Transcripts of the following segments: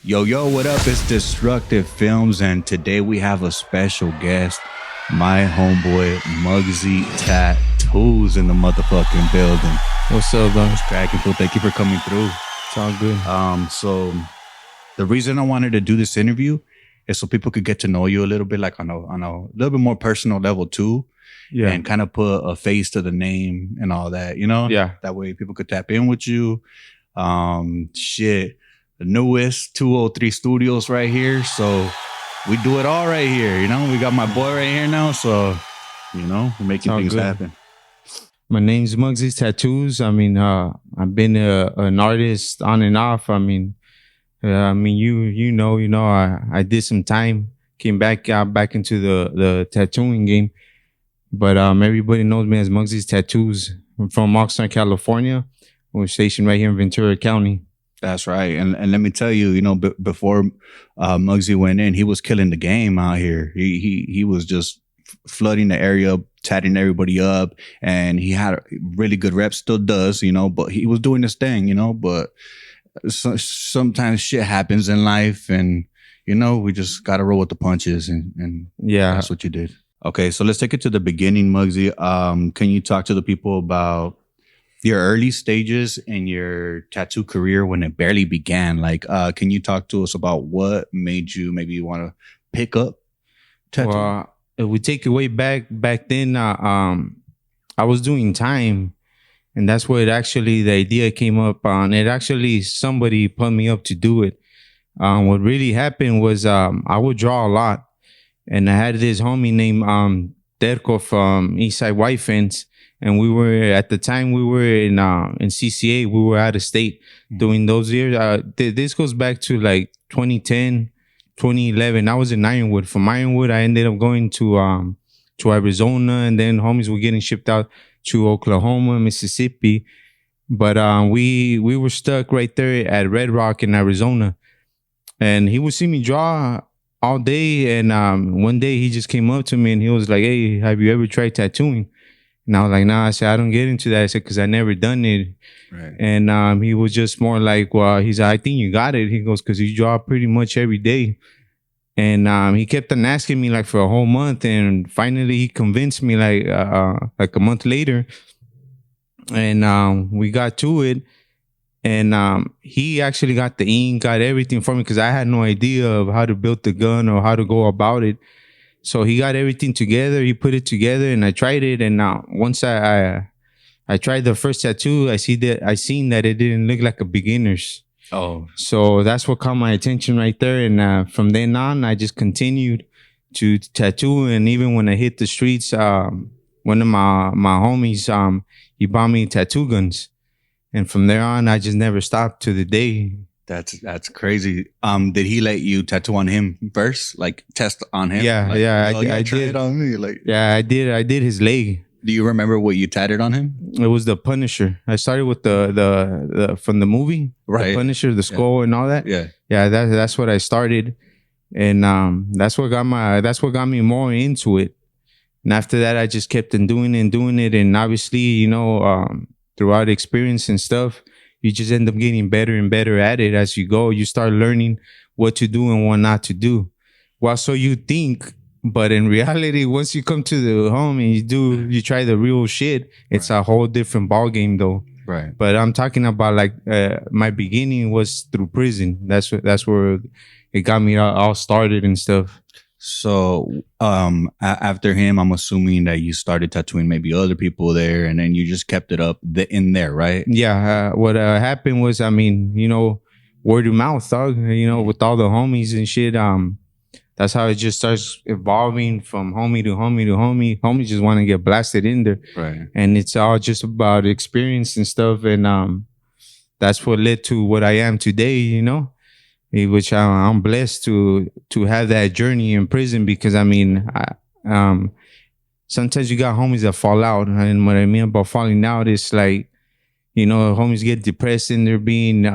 Yo, what up? It's Dstructive Filmz, and today we have a special guest, my homeboy Muggsy Tattoos in the motherfucking building. What's up, bro? It's cracking, fool. Thank you for coming through. It's all good. So the reason I wanted to do this interview is so people could get to know you a little bit, like on a little bit more personal level too. Yeah. And kind of put a face to the name and all that, you know? Yeah. That way people could tap in with you. The newest 203 studios right here. So we do it all right here, you know? We got my boy right here now. So, you know, we're making things happen. My name's Muggsy Tattoos. I mean, I've been an artist on and off. I mean, you know, I did some time, got back into the tattooing game. But everybody knows me as Muggsy's Tattoos. I'm from Oxnard, California. We're stationed right here in Ventura County. That's right. And let me tell you, you know, before Muggsy went in, he was killing the game out here. He was just flooding the area, tatting everybody up, and he had a really good rep, still does, you know, but he was doing his thing, you know, but sometimes shit happens in life, and, you know, we just got to roll with the punches, and yeah, that's what you did. Okay, so let's take it to the beginning, Muggsy. Can you talk to the people about your early stages in your tattoo career when it barely began? Like, can you talk to us about what made you maybe want to pick up tattoo? Well, if we take it way back then, I was doing time, and that's where the idea came up on. It actually, somebody put me up to do it. What really happened was I would draw a lot. And I had this homie named Terco from Eastside White Fence, and we were in CCA. We were out of state doing those years. This goes back to like 2010, 2011. I was in Ironwood. From Ironwood, I ended up going to Arizona, and then homies were getting shipped out to Oklahoma, Mississippi. But we were stuck right there at Red Rock in Arizona, and he would see me draw all day, and one day he just came up to me and he was like, "Hey, have you ever tried tattooing?" And I was like, "Nah." I said, "I don't get into that." I said, "Because I never done it." Right. And he was just more like, "Well," he's like, "I think you got it." He goes, "Because you draw pretty much every day." And he kept on asking me like for a whole month, and finally he convinced me like a month later, and we got to it. And he actually got the ink, got everything for me, because I had no idea of how to build the gun or how to go about it. So he got everything together. He put it together, and I tried it. And once I tried the first tattoo, I seen that it didn't look like a beginner's. Oh, so that's what caught my attention right there. And from then on, I just continued to tattoo. And even when I hit the streets, one of my homies, he bought me tattoo guns. And from there on, I just never stopped to the day. that's crazy. Did he let you tattoo on him first, like test on him? Yeah, like, yeah, I I did. it on me. Like, Yeah, I did his leg. do you remember what you tatted on him? It was the Punisher. I started with the from the movie, Right? The Punisher, the skull, and all that. Yeah. Yeah, that's what I started, and that's what got me more into it. And after that, I just kept on doing it, and obviously, you know, throughout experience and stuff, you just end up getting better and better at it as you go. You start learning what to do and what not to do. Well, so you think, but in reality, once you come to the home and you try the real shit, it's a whole different ball game, though. Right. But I'm talking about like my beginning was through prison. That's where it got me all started and stuff. So after him, I'm assuming that you started tattooing maybe other people there, and then you just kept it up in there, right? Yeah. What happened was, I mean, you know, word of mouth, dog. You know, with all the homies and shit. That's how it just starts evolving from homie to homie to homie. Homies just want to get blasted in there, Right? And it's all just about experience and stuff. And that's what led to what I am today. You know. Which I'm blessed to have that journey in prison, because I mean, sometimes you got homies that fall out, and what I mean about falling out is like, you know, homies get depressed and they're being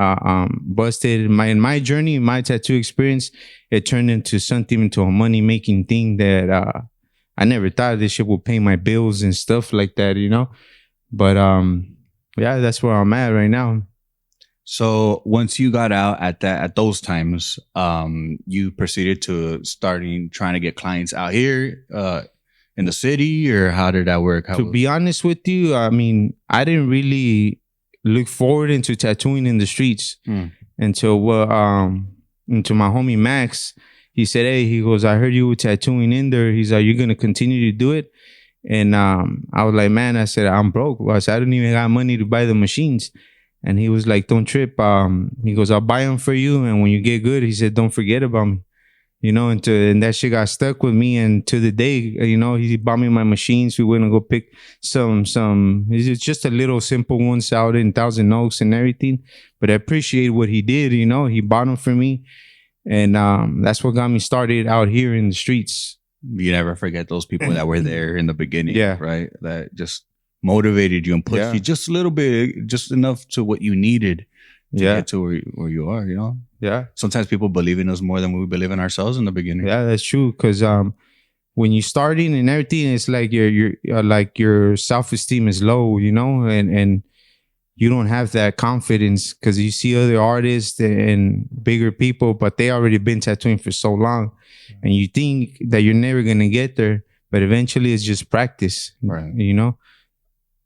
busted. In my journey, my tattoo experience, it turned into a money making thing that I never thought this shit would pay my bills and stuff like that, you know. But yeah, that's where I'm at right now. So once you got out at those times, you proceeded to trying to get clients out here in the city, or how did that work? To be honest with you, I mean, I didn't really look forward into tattooing in the streets until into my homie Max. He said, "Hey," he goes, "I heard you were tattooing in there." He's like, "You're gonna continue to do it?" And I was like, "Man," I said, "I'm broke." I said, "I don't even got money to buy the machines." And he was like, "Don't trip." He goes, "I'll buy them for you, and when you get good," he said, "don't forget about me." You know, and that shit got stuck with me. And to the day, you know, he bought me my machines. We went and go pick some. It's just a little simple ones out in Thousand Oaks and everything. But I appreciate what he did. You know, he bought them for me, and that's what got me started out here in the streets. You never forget those people that were there in the beginning, Yeah. right? That just motivated you and pushed Yeah. you just a little bit, just enough to what you needed to Yeah. get to where you are, you know? Yeah. Sometimes people believe in us more than we believe in ourselves in the beginning. Yeah, that's true. Because when you're starting and everything, it's like your self-esteem is low, you know, and you don't have that confidence because you see other artists and bigger people, but they already been tattooing for so long, and you think that you're never gonna get there, but eventually it's just practice, Right. you know?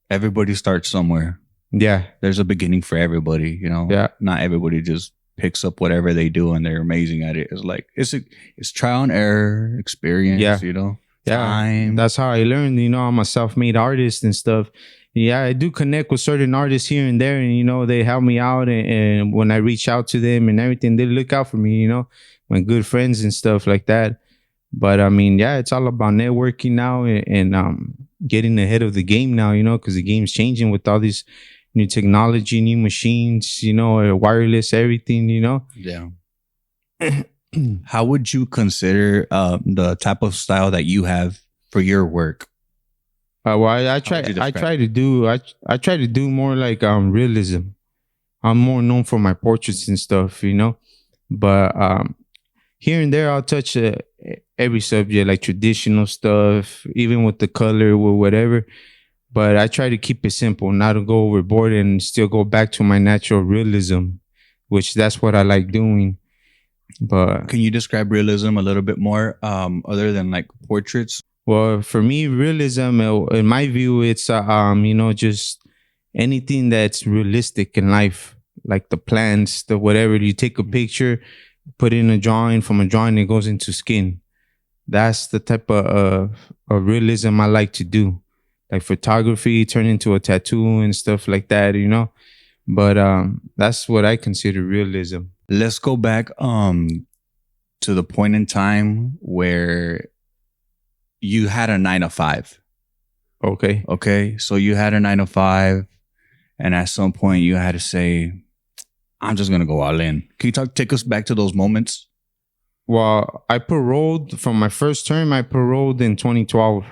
Everybody starts somewhere. Yeah. There's a beginning for everybody, you know? Yeah. Not everybody just picks up whatever they do and they're amazing at it. It's like, it's trial and error, experience, Yeah. you know? Yeah, Time. that's how I learned. You know, I'm a self-made artist and stuff. Yeah, I do connect with certain artists here and there, and you know, they help me out. And when I reach out to them and everything, they look out for me. You know, my good friends and stuff like that. But I mean, yeah, it's all about networking now and getting ahead of the game now. You know, because the game's changing with all these new technology, new machines. You know, wireless, everything. You know. Yeah. How would you consider the type of style that you have for your work? Well, I try to do more like realism. I'm more known for my portraits and stuff, you know. But here and there, I'll touch every subject, like traditional stuff, even with the color or whatever. But I try to keep it simple, not to go overboard, and still go back to my natural realism, which that's what I like doing. But Can you describe realism a little bit more, other than like portraits? well, for me, realism, in my view, it's you know, just anything that's realistic in life, like the plants, the whatever. You take a picture, put in a drawing. From a drawing, it goes into skin. That's the type of realism I like to do, like photography, turn into a tattoo and stuff like that, you know. But that's what I consider realism. Let's go back to the point in time where you had a 9 to 5. Okay. Okay. So you had a 9 to 5, and at some point you had to say, I'm just gonna go all in. Can you take us back to those moments? Well, I paroled from my first term. I paroled in 2012.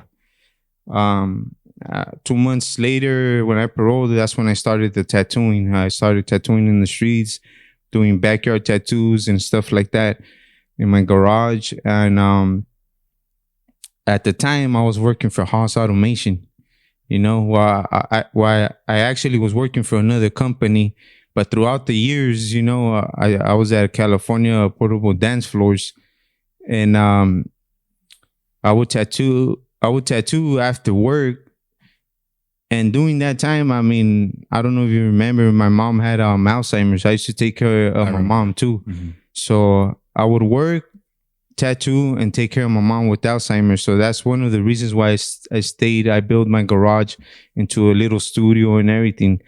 2 months later, when I paroled, that's when I started the tattooing. I started tattooing in the streets, doing backyard tattoos and stuff like that in my garage. And at the time, I was working for Haas Automation. You know, while I actually was working for another company, but throughout the years, you know, I was at California Portable Dance Floors, and I would tattoo after work. And during that time, I mean, I don't know if you remember, my mom had Alzheimer's. I used to take care of my mom too. Mm-hmm. So I would work, tattoo, and take care of my mom with Alzheimer's. So that's one of the reasons why I built my garage into a little studio and everything,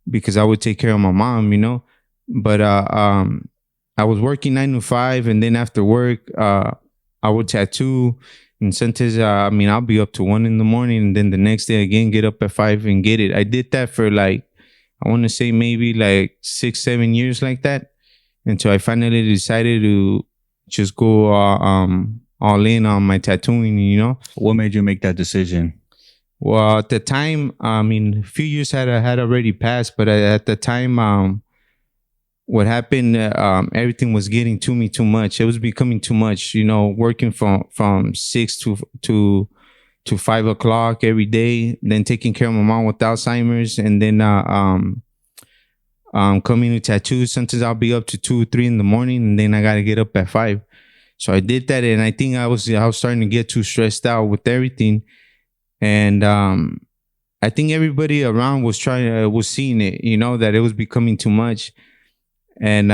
because I would take care of my mom, you know. But I was working 9 to 5, and then after work, I would tattoo. And sometimes, I mean, I'll be up to 1 in the morning, and then the next day again, get up at 5 and get it. I did that for like, I want to say maybe like 6-7 years like that, until I finally decided to just go all in on my tattooing, you know. What made you make that decision? Well, at the time, I mean, a few years had already passed, but at the time, what happened, everything was getting to me too much. It was becoming too much, you know, working from 6 to 5 o'clock every day, then taking care of my mom with Alzheimer's. And then coming to tattoos. Sometimes I'll be up to 2, 3 in the morning, and then I gotta get up at 5. So I did that, and I think I was starting to get too stressed out with everything, and I think everybody around was seeing it, that it was becoming too much, and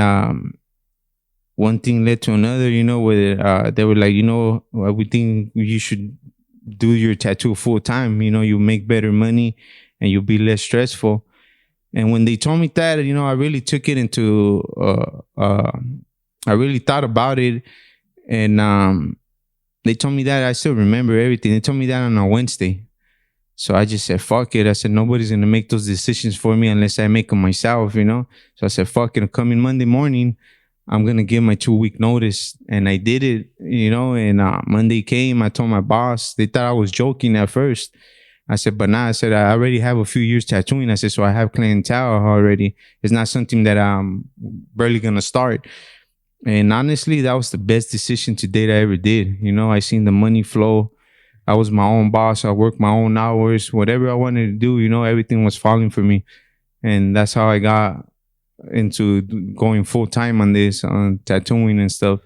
one thing led to another, where they were like, we think you should do your tattoo full time. You make better money, and you'll be less stressful. And when they told me that, I really took it into, I really thought about it. And they told me that. I still remember everything. They told me that on a Wednesday. So I just said, fuck it. I said, nobody's going to make those decisions for me unless I make them myself, So I said, fuck it. Coming Monday morning, I'm going to give my 2-week notice. And I did it, and Monday came. I told my boss. They thought I was joking at first. I said, but nah, I said, I already have a few years tattooing. I said, so I have clientele already. It's not something that I'm barely going to start. And honestly, that was the best decision to date I ever did. I seen the money flow. I was my own boss. I worked my own hours. Whatever I wanted to do, everything was falling for me. And that's how I got into going full time on this, on tattooing and stuff.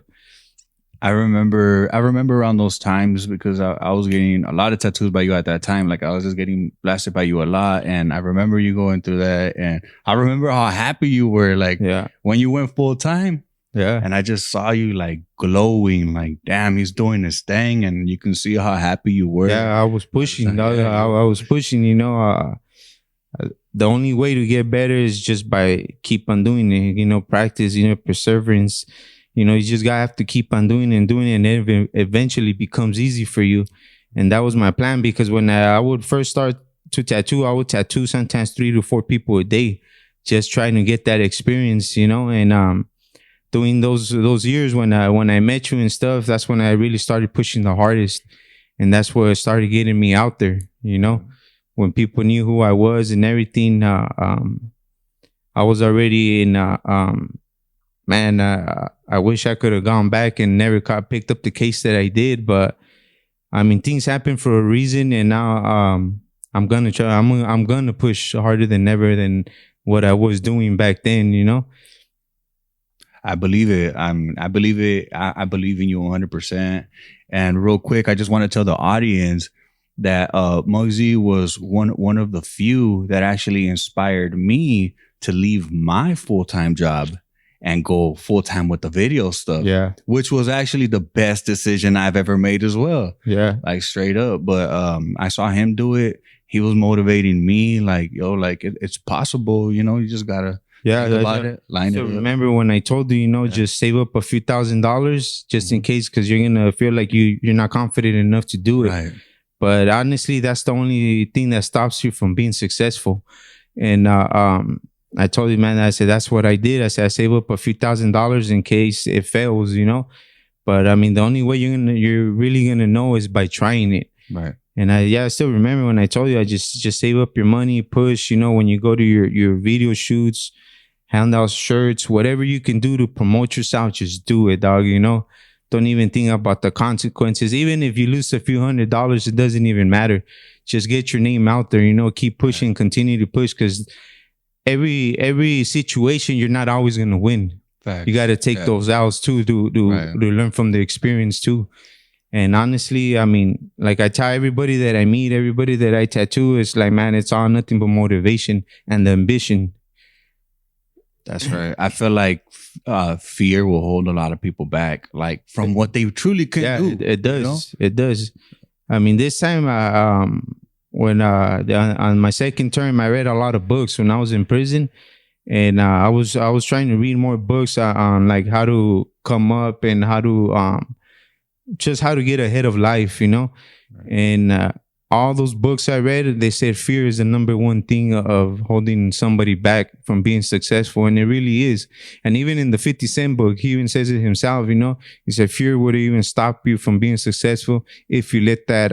I remember around those times because I was getting a lot of tattoos by you at that time. Like I was just getting blasted by you a lot. And I remember you going through that. And I remember how happy you were like when you went full time. Yeah. And I just saw you like glowing, like, damn, he's doing his thing. And you can see how happy you were. Yeah, I was pushing. I was pushing, the only way to get better is just by keep on doing it, practice, perseverance. You just gotta have to keep on doing it, and it eventually becomes easy for you. And that was my plan, because when I would first start to tattoo, I would tattoo sometimes 3 to 4 people a day, just trying to get that experience, and doing those years when I met you and stuff, that's when I really started pushing the hardest. And that's what started getting me out there, when people knew who I was and everything. I was already in, I wish I could have gone back and never picked up the case that I did. But I mean, things happen for a reason. And now I'm going to try, I'm going to push harder than ever than what I was doing back then, I believe it. I believe it. I believe in you 100%. And real quick, I just want to tell the audience that Muggsy was one of the few that actually inspired me to leave my full-time job and go full-time with the video stuff. Yeah. Which was actually the best decision I've ever made as well. Yeah. Like straight up. But I saw him do it. He was motivating me like, yo, like it's possible, you just gotta think about it, line it up. Remember when I told you, just save up a few $1,000s just in case, because you're gonna feel like you're not confident enough to do it. Right. But honestly, that's the only thing that stops you from being successful. And I told you, man, I said that's what I did. I said I save up a few $1,000s in case it fails, But I mean, the only way you're really gonna know is by trying it. Right. And I still remember when I told you, I just save up your money, push, when you go to your video shoots, hand out shirts, whatever you can do to promote yourself, just do it, dog, Don't even think about the consequences. Even if you lose a few $100s, it doesn't even matter. Just get your name out there, keep pushing, continue to push, because every situation, you're not always going to win. Facts. You got to take those outs too to learn from the experience too. And honestly, I mean, like I tell everybody that I meet, everybody that I tattoo, it's like, man, it's all nothing but motivation and the ambition. That's right. I feel like fear will hold a lot of people back, like from what they truly can do. It does. It does. I mean, this time, when on my second term, I read a lot of books when I was in prison, and I was trying to read more books on like how to come up and how to just how to get ahead of life, Right. And all those books I read, they said fear is the number one thing of holding somebody back from being successful. And it really is. And even in the 50 Cent book, he even says it himself, he said fear would even stop you from being successful if you let that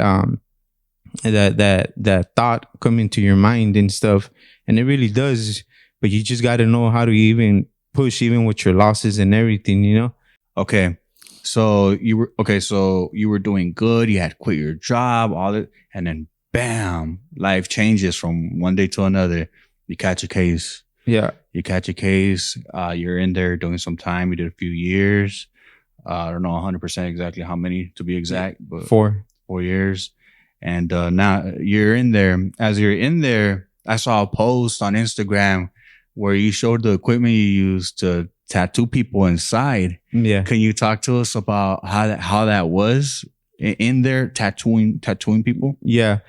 that thought come into your mind and stuff. And it really does. But you just got to know how to even push, even with your losses and everything, Okay. So you were doing good. You had quit your job, all that, and then bam, life changes from one day to another. You catch a case. Yeah. You catch a case. You're in there doing some time. You did a few years. I don't know 100% exactly how many to be exact, but 4 years. And now you're in there. As you're in there, I saw a post on Instagram where you showed the equipment you use to tattoo people inside. Yeah. Can you talk to us about how that was in there tattooing people? Yeah.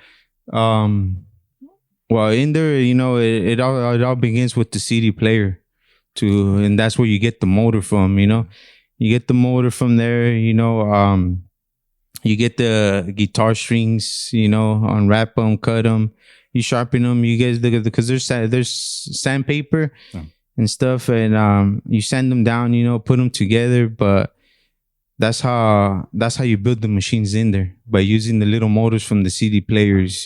Well, in there, it all begins with the CD player, and that's where you get the motor from. You get the motor from there. You get the guitar strings. Unwrap them, cut them, you sharpen them. You get because there's sandpaper and stuff, and you sand them down. Put them together, but that's how you build the machines in there by using the little motors from the CD players.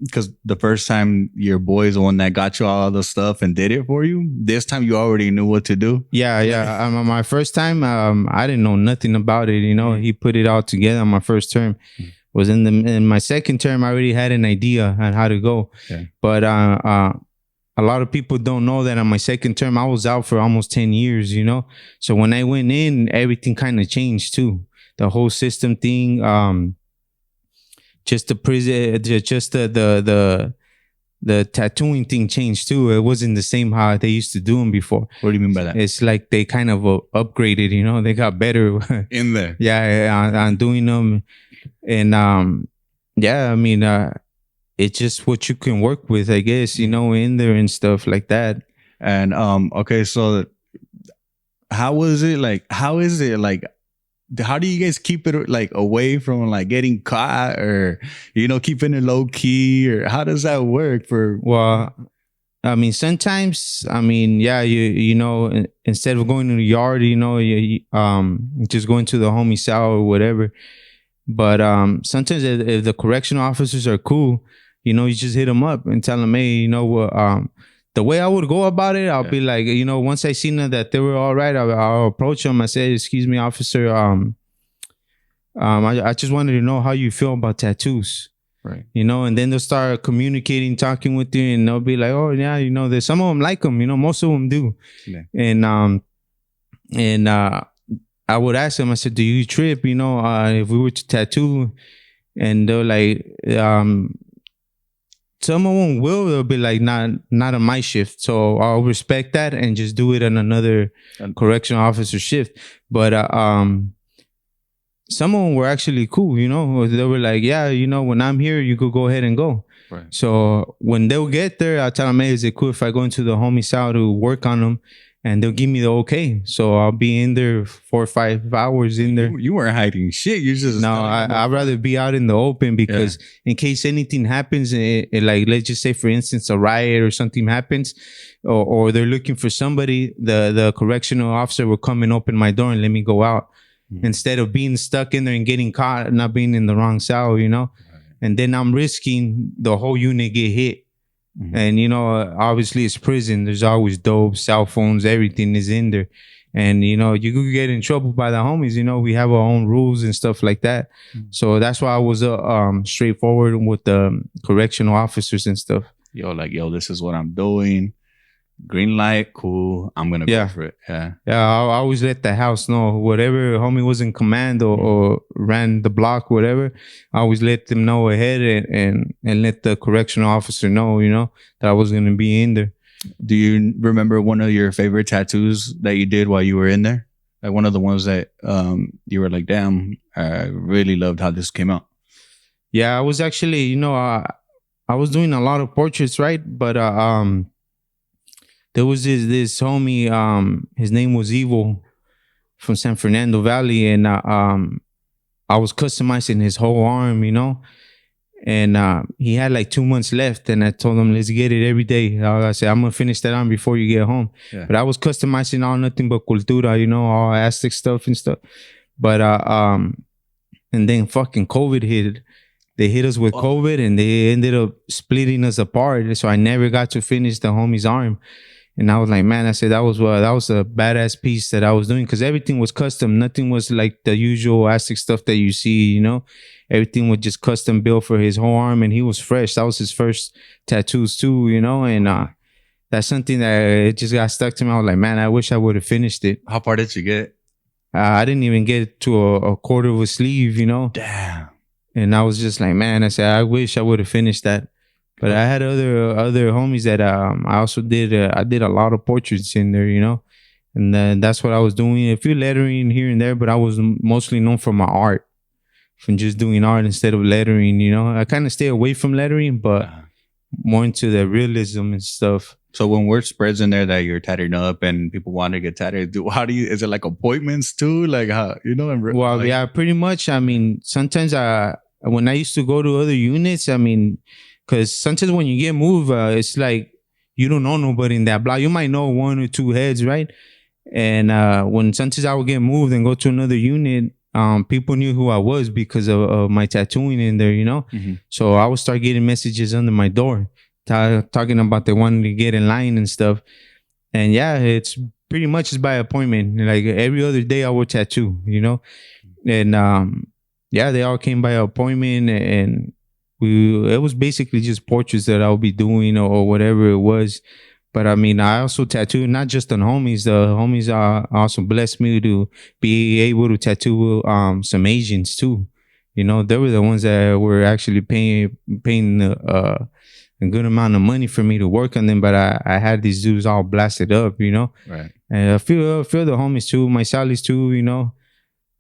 Because the first time your boy is the one that got you all the stuff and did it for you. This time you already knew what to do. Yeah. My first time, I didn't know nothing about it. He put it all together on my first term. Was in my second term, I already had an idea on how to go. Okay. But a lot of people don't know that on my second term, I was out for almost 10 years. So when I went in, everything kind of changed too. The whole system thing. Just the prison, just the tattooing thing changed too. It wasn't the same how they used to do them before. What do you mean by that? It's like they kind of upgraded. They got better in there. Yeah, on doing them, and yeah. I mean, it's just what you can work with, I guess. In there and stuff like that. And okay, so how is it like? How do you guys keep it like away from like getting caught or keeping it low key, or how does that work Well, I mean, sometimes, yeah, instead of going to the yard, you just going to the homie cell or whatever. But sometimes if the correctional officers are cool, you just hit them up and tell them, hey, the way I would go about it, I'll be like, once I seen that they were all right, I'll approach them. I say, excuse me, officer, I just wanted to know how you feel about tattoos. Right. And then they'll start communicating, talking with you, and they'll be like, oh yeah, there's some of them like them, most of them do. Yeah. And I would ask them, I said, do you trip, if we were to tattoo? And they're like, some of them they'll be like, not on my shift. So I'll respect that and just do it on another correctional officer shift. But some of them were actually cool, They were like, yeah, when I'm here, you could go ahead and go. Right. So when they'll get there, I'll tell them, hey, is it cool if I go into the homie cell to work on them? And they'll give me the okay. So I'll be in there 4 or 5 hours in there. You weren't hiding shit. You just... No, I'd rather be out in the open because in case anything happens, like let's just say, for instance, a riot or something happens, or they're looking for somebody, the correctional officer will come and open my door and let me go out. Mm-hmm. Instead of being stuck in there and getting caught, not being in the wrong cell, Right. And then I'm risking the whole unit get hit. Mm-hmm. And, obviously it's prison. There's always dope, cell phones, everything is in there. And, you could get in trouble by the homies. We have our own rules and stuff like that. Mm-hmm. So that's why I was straightforward with the correctional officers and stuff. Yo, this is what I'm doing. Green light, cool. I'm going to go for it. Yeah. Yeah, I always let the house know. Whatever homie was in command or ran the block, whatever, I always let them know ahead and let the correctional officer know, that I was going to be in there. Do you remember one of your favorite tattoos that you did while you were in there? Like one of the ones that you were like, damn, I really loved how this came out. Yeah, I was actually, I was doing a lot of portraits, right? But there was this homie, his name was Evil from San Fernando Valley, and I was customizing his whole arm, and he had like 2 months left, and I told him, let's get it every day. I said, I'm gonna finish that arm before you get home. Yeah. But I was customizing all nothing but cultura, all Aztec stuff and stuff. But and then fucking COVID hit. They hit us with COVID, and they ended up splitting us apart. So I never got to finish the homie's arm. And I was like, man, I said that was a badass piece that I was doing, because everything was custom. Nothing was like the usual Aztec stuff that you see, Everything was just custom built for his whole arm, and he was fresh. That was his first tattoos too, And that's something that it just got stuck to me. I was like, man, I wish I would have finished it. How far did you get? I didn't even get to a quarter of a sleeve, you know. Damn. And I was just like, man, I said, I wish I would have finished that. But I had other homies that I also did. I did a lot of portraits in there, you know, and then that's what I was doing. A few lettering here and there, but I was mostly known for my art, from just doing art instead of lettering. You know, I kind of stay away from lettering, but more into the realism and stuff. So when word spreads in there that you're tattooing up and people want to get tattooed, how do you? Is it like appointments too? Like how you know? Well, like, yeah, pretty much. I mean, sometimes when I used to go to other units, I mean, because sometimes when you get moved, it's like you don't know nobody in that block. You might know one or two heads, right? And when sometimes I would get moved and go to another unit, people knew who I was because of my tattooing in there, you know. Mm-hmm. So I would start getting messages under my door talking about they wanted to get in line and stuff. And yeah, it's pretty much just by appointment. Like every other day I would tattoo, you know. And yeah, they all came by appointment, and it was basically just portraits that I'll be doing or whatever it was. But I mean, I also tattooed not just on homies. The homies also blessed me to be able to tattoo some Asians too. You know, they were the ones that were actually paying a good amount of money for me to work on them. But I had these dudes all blasted up, you know. Right. And a few of the homies too, my Sally's too, you know,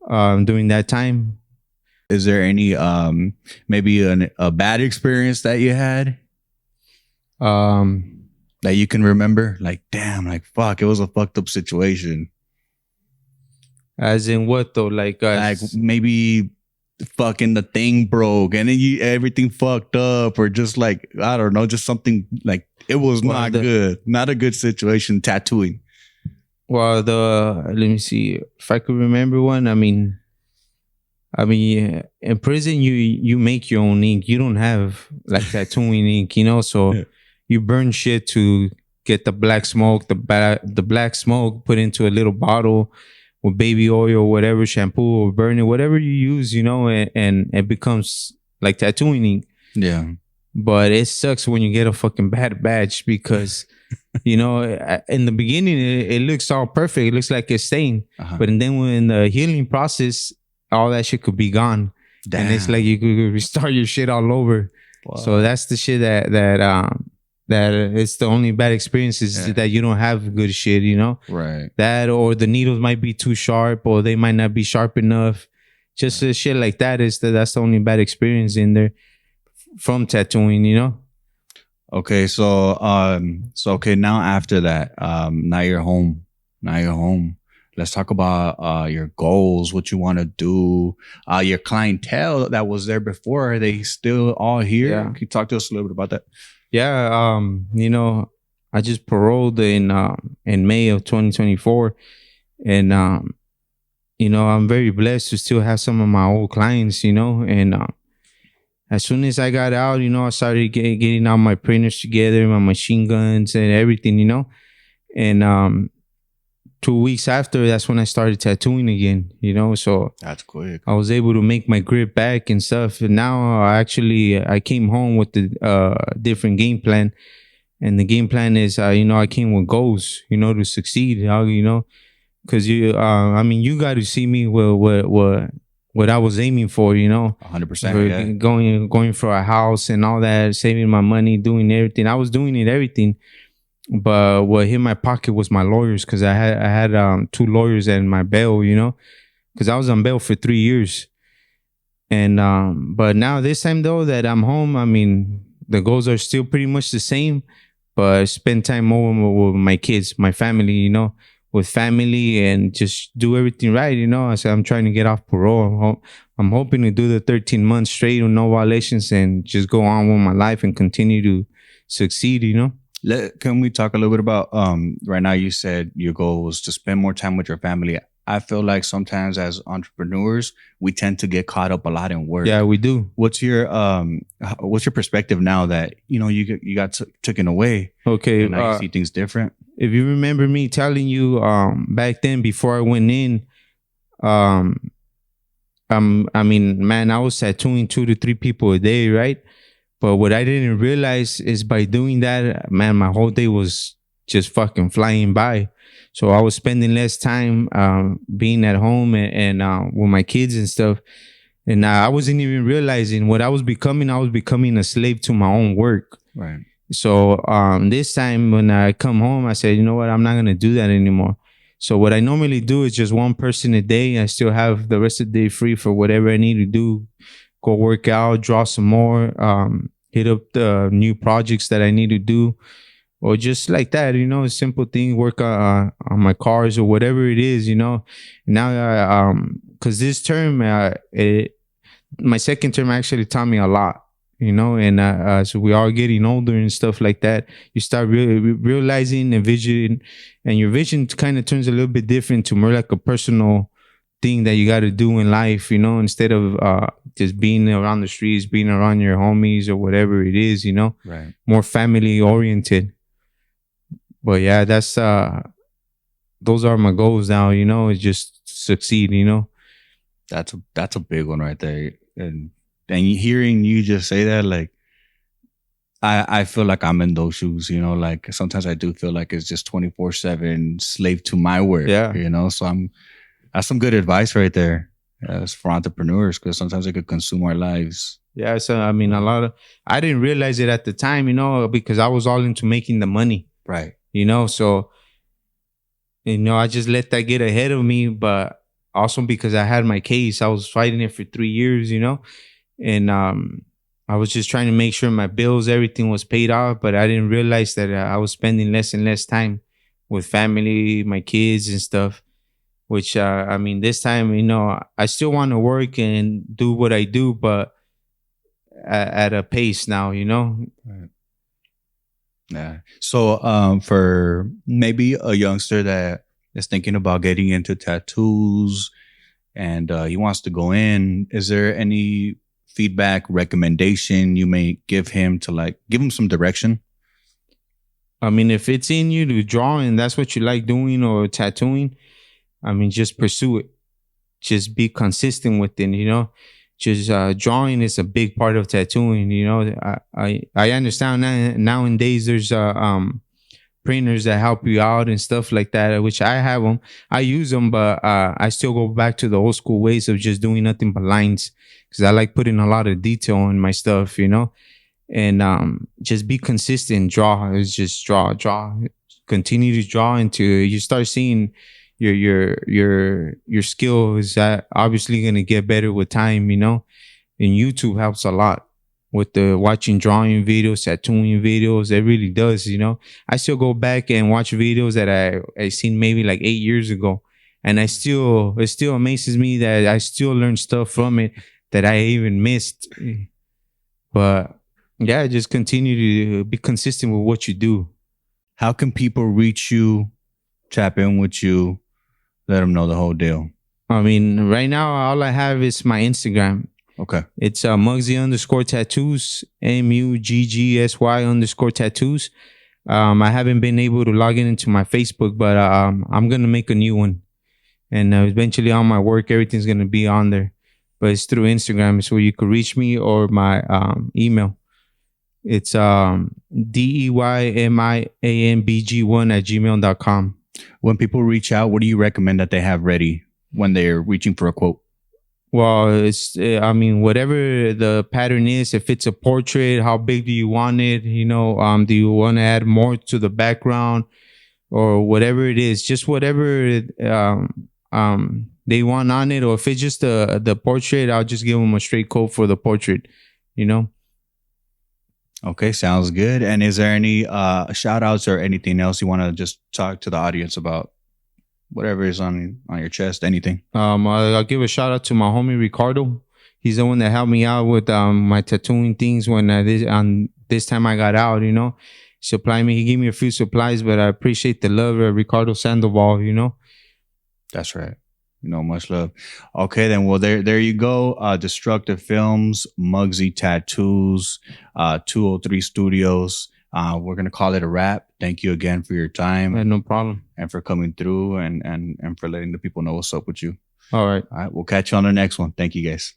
during that time. Is there any maybe a bad experience that you had? That you can remember? Like, damn, like fuck, it was a fucked up situation. As in what though? Like maybe fucking the thing broke and then everything fucked up, or just like, I don't know, just something like it was not good. Not a good situation tattooing. Well, let me see if I could remember one. I mean, in prison, you make your own ink. You don't have like tattooing ink, you know. So you burn shit to get the black smoke. The black smoke put into a little bottle with baby oil or whatever, shampoo or burn it, whatever you use, you know, and it becomes like tattooing ink. Yeah. But it sucks when you get a fucking bad batch because, you know, in the beginning it looks all perfect. It looks like it's stained, but then when the healing process, all that shit could be gone. Damn. And it's like you could restart your shit all over. Wow. So that's the shit that it's the only bad experience is that you don't have good shit, you know? Right. That, or the needles might be too sharp, or they might not be sharp enough. Just shit like that that's the only bad experience in there from tattooing, you know? Okay, so okay, now after that, now you're home. Let's talk about your goals, what you want to do. Your clientele that was there before, are they still all here? Yeah. Can you talk to us a little bit about that? Yeah, you know, I just paroled in May of 2024, and you know, I'm very blessed to still have some of my old clients, you know. And as soon as I got out, you know, I started getting all my printers together, my machine guns and everything, you know. And 2 weeks after, that's when I started tattooing again, you know. So that's quick. I was able to make my grip back and stuff. And now I came home with the different game plan. And the game plan is, you know, I came with goals, you know, to succeed, you know, because I mean, you got to see me what I was aiming for, you know. 100%. Yeah. Going for a house and all that, saving my money, doing everything. I was doing everything. But what hit my pocket was my lawyers, because I had 2 lawyers and my bail, you know, because I was on bail for 3 years. And but now this time though that I'm home, I mean, the goals are still pretty much the same, but spend time more with my kids, my family, you know, with family, and just do everything right, you know. I said I'm trying to get off parole. I'm hoping to do the 13 months straight with no violations and just go on with my life and continue to succeed, you know. Can we talk a little bit about right now? You said your goal was to spend more time with your family. I feel like sometimes as entrepreneurs, we tend to get caught up a lot in work. Yeah, we do. What's your perspective now that you know you got taken away? Okay, and now you see things different. If you remember me telling you back then before I went in, I mean, man, I was tattooing 2 to 3 people a day, right? But what I didn't realize is by doing that, man, my whole day was just fucking flying by. So I was spending less time being at home and with my kids and stuff. And I wasn't even realizing what I was becoming. I was becoming a slave to my own work. Right. So this time when I come home, I said, you know what, I'm not gonna do that anymore. So what I normally do is just one person a day. I still have the rest of the day free for whatever I need to do. Go work out, draw some more, hit up the new projects that I need to do, or just like that, a simple thing, work on my cars or whatever it is, Now, because this term, my second term actually taught me a lot, and so we are getting older and stuff like that. You start realizing and vision, and your vision kind of turns a little bit different to more like a personal thing that you got to do in life, instead of just being around the streets, being around your homies or whatever it is, Right. more family oriented. But yeah, that's those are my goals now, is just succeed, That's a big one right there. And hearing you just say that, like, I feel like I'm in those shoes, like sometimes I do feel like it's just 24/7 slave to my work. Yeah. So that's some good advice right there. As for entrepreneurs, because sometimes it could consume our lives. Yeah, so I mean, I didn't realize it at the time, because I was all into making the money. Right. So, I just let that get ahead of me, but also because I had my case, I was fighting it for 3 years, and I was just trying to make sure my bills, everything was paid off, but I didn't realize that I was spending less and less time with family, my kids and stuff, which, I mean, this time, I still want to work and do what I do, but at a pace now, Right. Yeah. So, for maybe a youngster that is thinking about getting into tattoos and he wants to go in, is there any feedback, recommendation you may give him to like give him some direction? I mean, if it's in you to draw and that's what you like doing or tattooing, I mean, just pursue it. Just be consistent with it, Just drawing is a big part of tattooing, I understand nowadays there's printers that help you out and stuff like that, which I have them. I use them, but I still go back to the old school ways of just doing nothing but lines because I like putting a lot of detail in my stuff, and just be consistent. Draw is just draw, continue to draw until you start seeing your skill is obviously going to get better with time, and YouTube helps a lot with the watching drawing videos, tattooing videos. It really does, I still go back and watch videos that I seen maybe like 8 years ago, and it still amazes me that I still learn stuff from it that I even missed. But yeah, just continue to be consistent with what you do. How can people reach you, tap in with you, let them know the whole deal? I mean, right now, all I have is my Instagram. Okay. It's Muggsy_tattoos, MUGGSY_tattoos. I haven't been able to log into my Facebook, but I'm going to make a new one. And eventually on my work, everything's going to be on there. But it's through Instagram, so you could reach me, or my email. It's DEYMIANBG1@gmail.com. When people reach out, what do you recommend that they have ready when they're reaching for a quote? Well, it's, I mean, whatever the pattern is, if it's a portrait, how big do you want it? Do you want to add more to the background or whatever it is, just whatever, they want on it. Or if it's just the portrait, I'll just give them a straight quote for the portrait, Okay, sounds good. And is there any shout outs or anything else you want to just talk to the audience about? Whatever is on your chest, anything. I'll give a shout out to my homie Ricardo. He's the one that helped me out with my tattooing things when this time I got out, Supply me. He gave me a few supplies, but I appreciate the love of Ricardo Sandoval, That's right. Much love. Okay, then. Well, there you go. Dstructive Filmz, Muggsy Tattoos, 203 Studios. We're gonna call it a wrap. Thank you again for your time. No problem. And for coming through and for letting the people know what's up with you. All right. All right. We'll catch you on the next one. Thank you, guys.